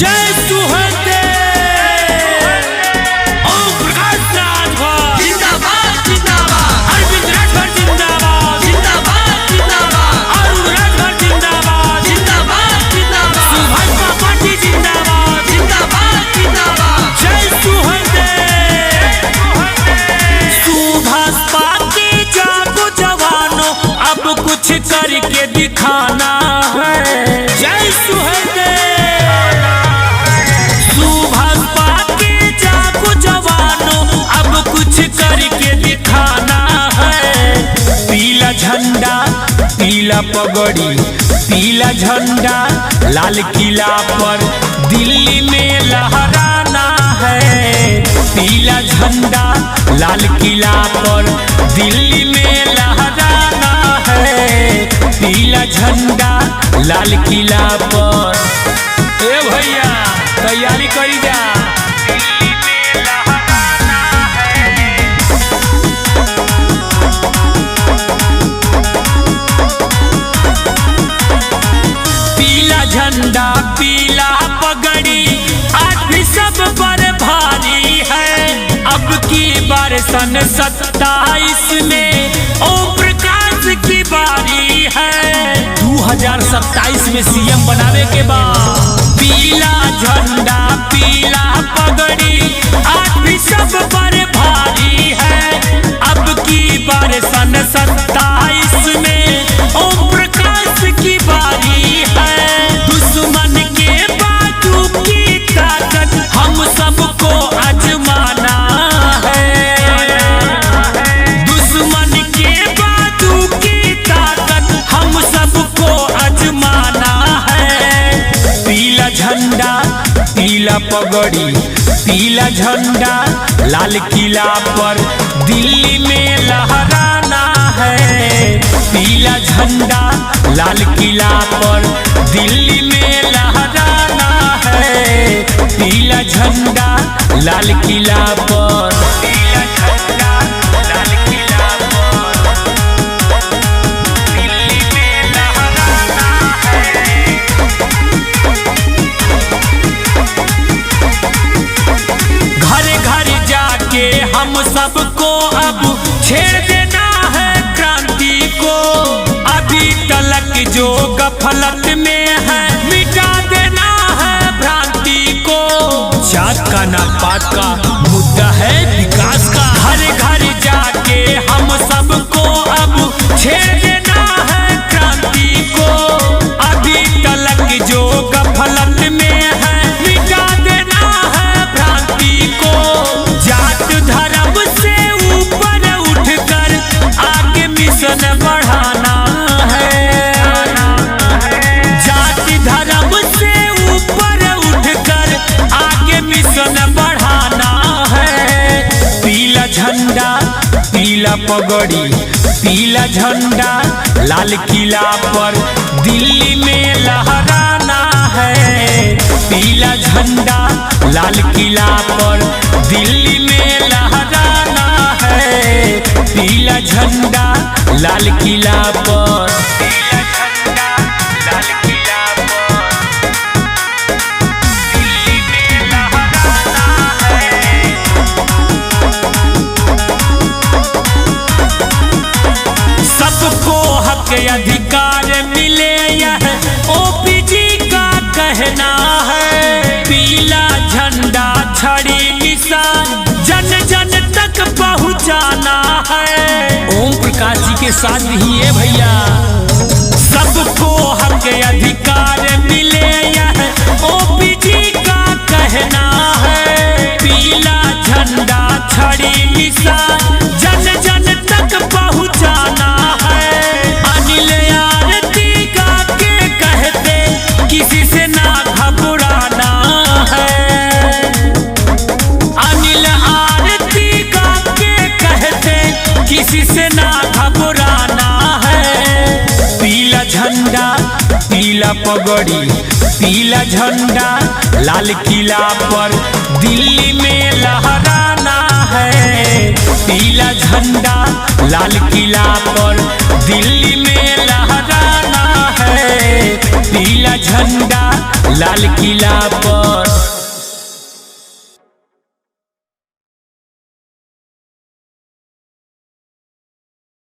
जय सुहते ओम प्रकाश राजभर जिंदाबाद जिंदाबाद अरविंद राजभर जिंदाबाद जिंदाबाद जिंदाबाद अरुण राजभर जिंदाबाद जिंदाबाद जिंदाबाद सुभाषपा पार्टी जिंदाबाद जिंदाबाद जिंदाबाद जय सुहते सुभाषपा के जागो जवानों अब कुछ करके दिखाना है। जय सुहते सुभाषपा के जागो जवानों अब कुछ करके दिखाना है। पीला झंडा पीला पगड़ी पीला झंडा लाल किला पर दिल्ली में लहराना है। पीला झंडा लाल किला पर दिल्ली में लहराना है। पीला झंडा लाल किला पर ए भैया तैयारी करी जा। दिल्ली में लहराना है। पीला झंडा पीला पगड़ी आज भी सब पर भारी है। अब की बार सन 27 में ओम प्रकाश की बारी है। 2027 में सीएम बनावे के बाद पीला झंडा पीला पगड़ी आज भी सब पर भारी है। अब की बार सन 27 में ओम प्रकाश की बारी है। दुश्मन के बाजू की ताकत हम सबको आजमाना है। दुश्मन के बाजू की ताकत हम सबको आजमाना है। पीला झंडा पीला पगड़ी पीला झंडा लाल किला पर दिल्ली में लहराना है। पीला झंडा लाल किला पर दिल्ली में लहराना है। पीला झंडा लाल किला पर पीला झंडा लाल किला पर दिल्ली में लहराना है। घर घर जाके हम सबको अब छेड़ देना है क्रांति को। अभी तलक जो गफलत में है मिटा देना है भ्रांति को। जात का ना पात का मुद्दा है विकास का। घर घर जाके हम सबको अब छेड़ देना है क्रांति को। अभी तलक जो गफलत में है मिटा देना है भ्रांति को। जात धर्म से ऊपर उठकर आगे मिशन बढ़ाना है। जाति धर्म से ऊपर उठकर आगे मिशन बढ़ाना है। पीला झंडा पीला पगड़ी पीला झंडा लाल किला पर दिल्ली में लहराना है। पीला झंडा लाल किला पर दिल्ली में लहराना है। पीला झंडा लाल किला पर पीला झंडा लाल किला पर दिल्ली में लहराना है। सबको हक अधिकार मिले यह ओपीजी का कहना है। पीला झंडा छड़ी निशान जन जन तक पहुंचाना है। ओम प्रकाश जी के साथ ही है भैया। सबको हक अधिकार मिले यह ओपीजी का कहना है। पीला झंडा छड़ी निशान जन जन तक पहुंचाना है। अनिल आरती का के कहते किसी से ना घबराना है। अनिल आरती का के कहते किसी से ना घबराना है। पीला झंडा पीला पगड़ी पीला झंडा लाल किला पर दिल्ली में लहराना है। पीला झंडा लाल किला पर दिल्ली में लहराना है। पीला झंडा लाल किला पर।